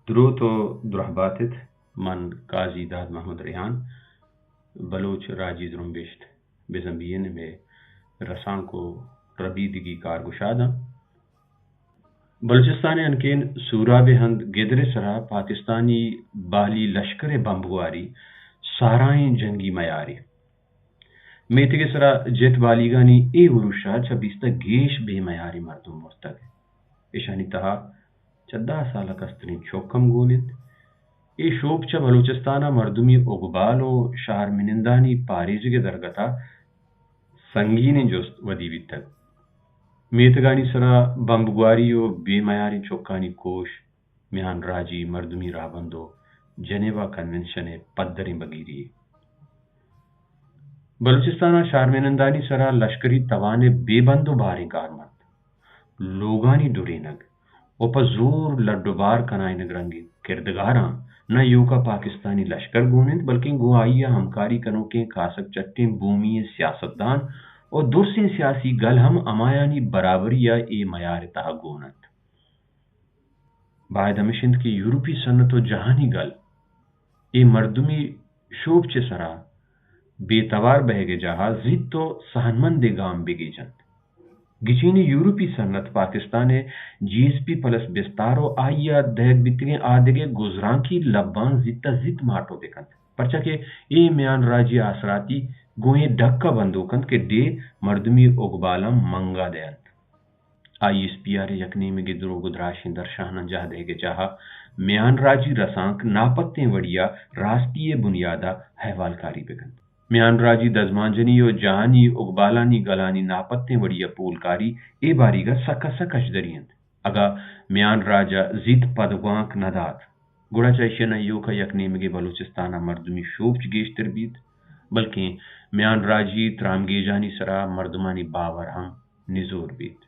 درود و درحباتت من قاضی داد محمد ریحان بلوچ راجی درنبشت بزنبین میں رسان کو ربیدگی کارگشادہ بلوچستان انکین سوراب ہند گدر سرا پاکستانی بالی لشکر بمبواری سارائیں جنگی میاری میتگ سرا جت بالیگانی اے وروشا چبیستا گیش بے میاری مردم مرتگ ایشانی تہا 14 سالہ کسترین چوکم گونند ای شوب چا بلوچستانا مردمی اقبال و شہر منندانی پاریزگ درگتا سنگین جست ودی بیتگ میتگانی سرا بمبگواری و بے میاری چوکانی کوش میان راجی مردمی رابندو جنیوا کنونشن پدری بگیری بلوچستانا شہر منندانی سرا لشکری توان بے بندو باری کارمند لوگانی دورینگ اوپا زور لڈوبار کنائی نگرنگی کردگاراں نہ یوکا پاکستانی لشکر گونند بلکہ گوائیا ہمکاری کنو کے کاسک چٹیں بومی سیاستدان اور درسیں سیاسی گل ہم امایانی برابری یا اے میار تہا گونند باید ہمشند کی یورپی سنت و جہانی گل اے مردمی شوب چے سرا بے توار بہگے جہاں زید تو سہنمند گام بگی جند گچینی یورپی سنت پاکستان جی ایس پی پلس بستارو آئیا دہگ بتگیں آدھگے گزران کی لبان زیتا زید مارٹو بکند پرچہ کہ اے میان راجی آسراتی گوئیں ڈھکا بندوکند کہ دے مردمی اقبالا منگا دیند آئی ایس پی آر یکنی میں گدرو گدراشن در شاہنہ جہ دہگے جہاں میان راجی رسانک ناپتیں وڑیا راستی بنیادہ حیوال کاری بکند میان راجی دزمانجنی و جہانی اقبالانی گلانی ناپتیں وڑیا پولکاری اے باریگا سکا سکش دریند اگا میان راجا زید پدگوانک نداد گوڑا چائشن ایو کا یکنیمگی بلوچستانا مردمی شوبچ گیشتر بید بلکہ میان راجی ترامگی جانی سرا مردمانی باور ہم نزور بید